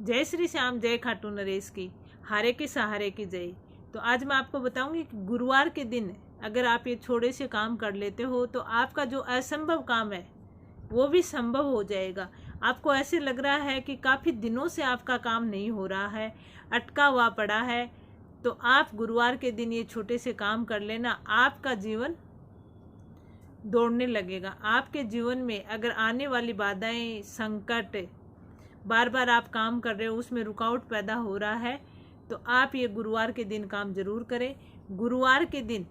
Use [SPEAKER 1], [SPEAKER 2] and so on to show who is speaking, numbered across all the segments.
[SPEAKER 1] जय श्री श्याम, जय खाटू नरेश की, हारे के सहारे की जय। तो आज मैं आपको बताऊंगी कि गुरुवार के दिन अगर आप ये थोड़े से काम कर लेते हो तो आपका जो असंभव काम है वो भी संभव हो जाएगा। आपको ऐसे लग रहा है कि काफ़ी दिनों से आपका काम नहीं हो रहा है, अटका हुआ पड़ा है, तो आप गुरुवार के दिन ये छोटे से काम कर लेना, आपका जीवन दौड़ने लगेगा। आपके जीवन में अगर आने वाली बाधाएं, संकट, बार बार आप काम कर रहे हो उसमें रुकावट पैदा हो रहा है, तो आप ये गुरुवार के दिन काम जरूर करें। गुरुवार के दिन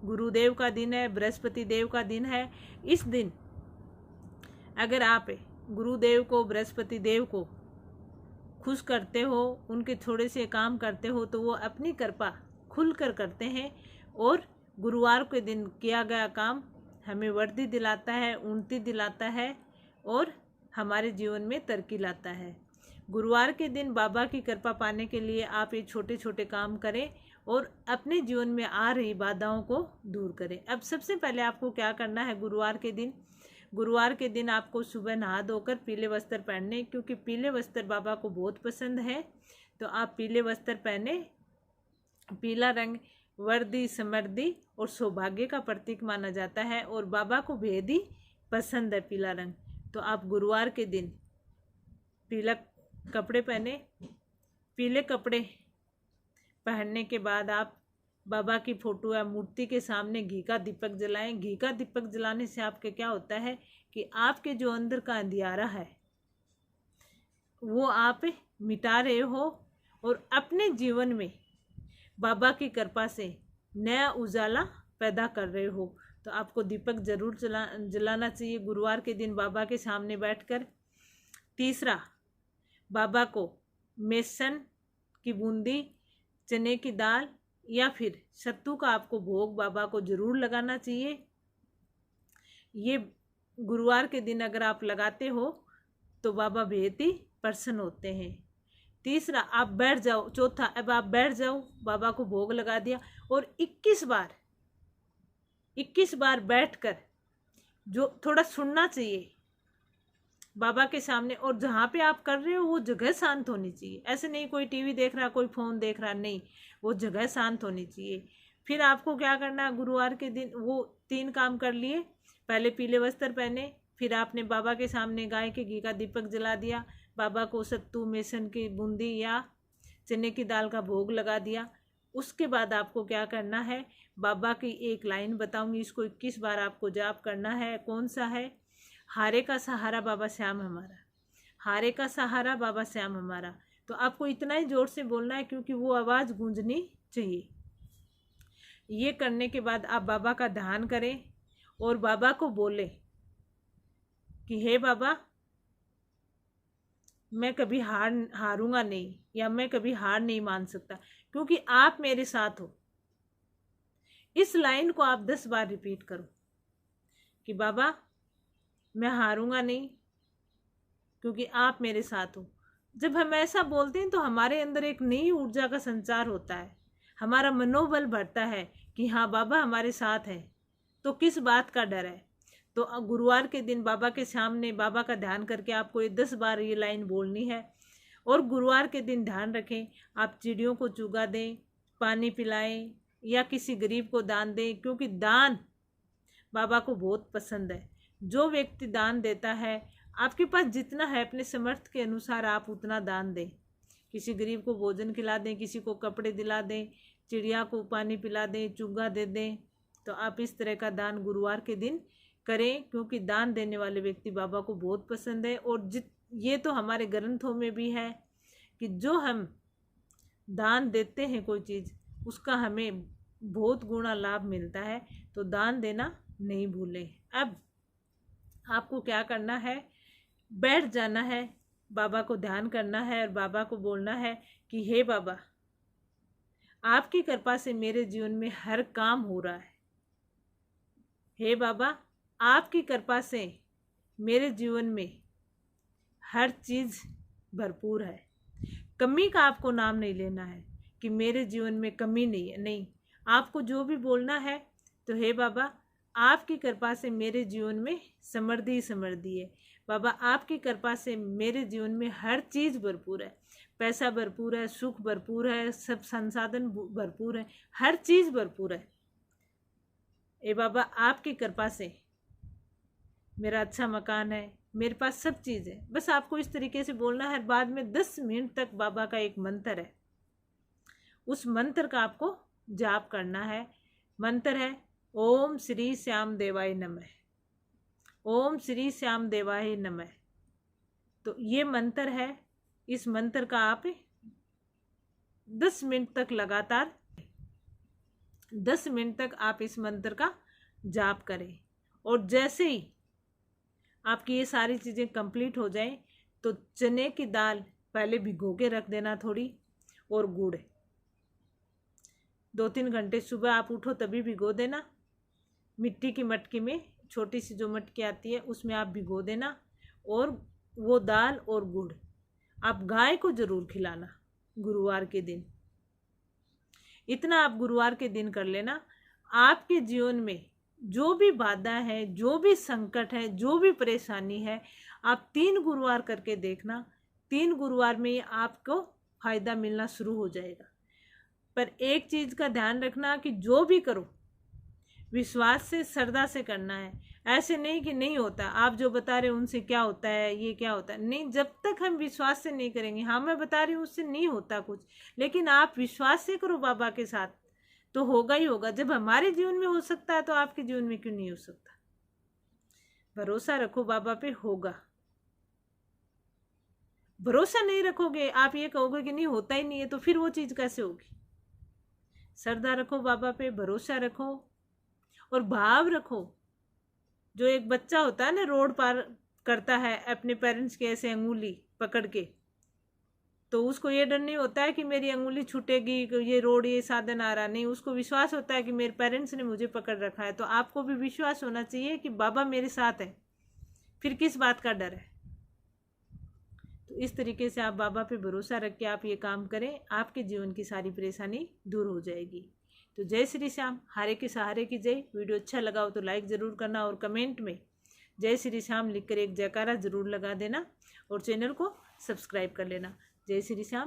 [SPEAKER 1] गुरुदेव का दिन है, बृहस्पति देव का दिन है। इस दिन अगर आप गुरुदेव को, बृहस्पति देव को खुश करते हो, उनके थोड़े से काम करते हो, तो वो अपनी कृपा खुलकर करते हैं और गुरुवार के दिन किया गया काम हमें वर्दी दिलाता है, उन्नति दिलाता है और हमारे जीवन में तरक्की लाता है। गुरुवार के दिन बाबा की कृपा पाने के लिए आप ये छोटे छोटे काम करें और अपने जीवन में आ रही बाधाओं को दूर करें। अब सबसे पहले आपको क्या करना है, गुरुवार के दिन आपको सुबह नहा धोकर पीले वस्त्र पहनने, क्योंकि पीले वस्त्र बाबा को बहुत पसंद है, तो आप पीले वस्त्र पहने। पीला रंग वर्दी, समृद्धि और सौभाग्य का प्रतीक माना जाता है और बाबा को बेहद ही पसंद है पीला रंग। तो आप गुरुवार के दिन पीला कपड़े पहने। पीले कपड़े पहनने के बाद आप बाबा की फोटो या मूर्ति के सामने घी का दीपक जलाएं। घी का दीपक जलाने से आपके क्या होता है कि आपके जो अंदर का अंधियारा है वो आप मिटा रहे हो और अपने जीवन में बाबा की कृपा से नया उजाला पैदा कर रहे हो। तो आपको दीपक जरूर जलाना चाहिए गुरुवार के दिन बाबा के सामने बैठकर। तीसरा, बाबा को बेसन की बूंदी, चने की दाल या फिर सत्तू का आपको भोग बाबा को जरूर लगाना चाहिए। ये गुरुवार के दिन अगर आप लगाते हो तो बाबा बेहद ही प्रसन्न होते हैं। तीसरा, आप बैठ जाओ। चौथा, अब आप बैठ जाओ, बाबा को भोग लगा दिया और 21 बार बैठकर जो थोड़ा सुनना चाहिए बाबा के सामने, और जहाँ पे आप कर रहे हो वो जगह शांत होनी चाहिए। ऐसे नहीं कोई टीवी देख रहा, कोई फ़ोन देख रहा, नहीं, वो जगह शांत होनी चाहिए। फिर आपको क्या करना, गुरुवार के दिन वो 3 काम कर लिए। पहले पीले वस्त्र पहने, फिर आपने बाबा के सामने गाय के घी का दीपक जला दिया, बाबा को सत्तू, बेसन की बूंदी या चने की दाल का भोग लगा दिया। उसके बाद आपको क्या करना है, बाबा की एक लाइन बताऊंगी, इसको 21 बार आपको जाप करना है। कौन सा है? हारे का सहारा बाबा श्याम हमारा, हारे का सहारा बाबा श्याम हमारा। तो आपको इतना ही जोर से बोलना है क्योंकि वो आवाज़ गूंजनी चाहिए। ये करने के बाद आप बाबा का ध्यान करें और बाबा को बोले कि हे बाबा, मैं कभी हारूंगा नहीं, या मैं कभी हार नहीं मान सकता, क्योंकि आप मेरे साथ हो। इस लाइन को आप 10 बार रिपीट करो कि बाबा, मैं हारूंगा नहीं क्योंकि आप मेरे साथ हो। जब हम ऐसा बोलते हैं तो हमारे अंदर एक नई ऊर्जा का संचार होता है, हमारा मनोबल बढ़ता है कि हाँ बाबा हमारे साथ है, तो किस बात का डर है। तो गुरुवार के दिन बाबा के सामने बाबा का ध्यान करके आपको ये 10 बार ये लाइन बोलनी है। और गुरुवार के दिन ध्यान रखें, आप चिड़ियों को चुगा दें, पानी पिलाएं या किसी गरीब को दान दें, क्योंकि दान बाबा को बहुत पसंद है। जो व्यक्ति दान देता है, आपके पास जितना है अपने समर्थ के अनुसार आप उतना दान दें। किसी गरीब को भोजन खिला दें, किसी को कपड़े दिला दें, चिड़िया को पानी पिला दें, चुगा दे दें। तो आप इस तरह का दान गुरुवार के दिन करें, क्योंकि दान देने वाले व्यक्ति बाबा को बहुत पसंद है। और ये तो हमारे ग्रंथों में भी है कि जो हम दान देते हैं कोई चीज़, उसका हमें बहुत गुना लाभ मिलता है। तो दान देना नहीं भूलें। अब आपको क्या करना है, बैठ जाना है, बाबा को ध्यान करना है और बाबा को बोलना है कि हे बाबा, आपकी कृपा से मेरे जीवन में हर काम हो रहा है। हे बाबा, आपकी कृपा से मेरे जीवन में हर चीज़ भरपूर है। कमी का आपको नाम नहीं लेना है कि मेरे जीवन में कमी नहीं है, नहीं, आपको जो भी बोलना है तो हे बाबा, आपकी कृपा से मेरे जीवन में समृद्धि समृद्धि है। बाबा आपकी कृपा से मेरे जीवन में हर चीज़ भरपूर है, पैसा भरपूर है, सुख भरपूर है, सब संसाधन भरपूर है, हर चीज़ भरपूर है। ए बाबा आपकी कृपा से मेरा अच्छा मकान है, मेरे पास सब चीज़ है। बस आपको इस तरीके से बोलना है। बाद में 10 मिनट तक बाबा का एक मंत्र है, उस मंत्र का आपको जाप करना है। मंत्र है ओम श्री श्याम देवाय नमः, ओम श्री श्याम देवाय नमः। तो ये मंत्र है, इस मंत्र का आप 10 मिनट तक लगातार 10 मिनट तक आप इस मंत्र का जाप करें। और जैसे ही आपकी ये सारी चीज़ें कंप्लीट हो जाएं तो चने की दाल पहले भिगो के रख देना थोड़ी, और गुड़ 2-3 घंटे सुबह आप उठो तभी भिगो देना। मिट्टी की मटकी में, छोटी सी जो मटकी आती है उसमें आप भिगो देना, और वो दाल और गुड़ आप गाय को ज़रूर खिलाना गुरुवार के दिन। इतना आप गुरुवार के दिन कर लेना। आपके जीवन में जो भी बाधा है, जो भी संकट है, जो भी परेशानी है, आप 3 गुरुवार करके देखना। 3 गुरुवार में आपको फायदा मिलना शुरू हो जाएगा। पर एक चीज़ का ध्यान रखना कि जो भी करो विश्वास से, श्रद्धा से करना है। ऐसे नहीं कि नहीं होता, आप जो बता रहे हो उनसे क्या होता है, ये क्या होता है, नहीं। जब तक हम विश्वास से नहीं करेंगे, हाँ मैं बता रही हूँ उससे नहीं होता कुछ, लेकिन आप विश्वास से करो बाबा के साथ तो होगा ही होगा। जब हमारे जीवन में हो सकता है तो आपके जीवन में क्यों नहीं हो सकता। भरोसा रखो बाबा पे, होगा। भरोसा नहीं रखोगे, आप ये कहोगे कि नहीं होता ही नहीं है, तो फिर वो चीज़ कैसे होगी। श्रद्धा रखो बाबा पे, भरोसा रखो और भाव रखो। जो एक बच्चा होता है ना, रोड पार करता है अपने पेरेंट्स के ऐसे अंगुली पकड़ के, तो उसको ये डर नहीं होता है कि मेरी अंगुली छूटेगी, ये रोड, ये साधन आ रहा, नहीं। उसको विश्वास होता है कि मेरे पेरेंट्स ने मुझे पकड़ रखा है। तो आपको भी विश्वास होना चाहिए कि बाबा मेरे साथ है, फिर किस बात का डर है। तो इस तरीके से आप बाबा पे भरोसा रख के आप ये काम करें, आपके जीवन की सारी परेशानी दूर हो जाएगी। तो जय श्री श्याम, हारे के सहारे की जय। वीडियो अच्छा लगा हो तो लाइक ज़रूर करना, और कमेंट में जय श्री श्याम लिखकर एक जयकारा ज़रूर लगा देना, और चैनल को सब्सक्राइब कर लेना। जय श्री श्याम।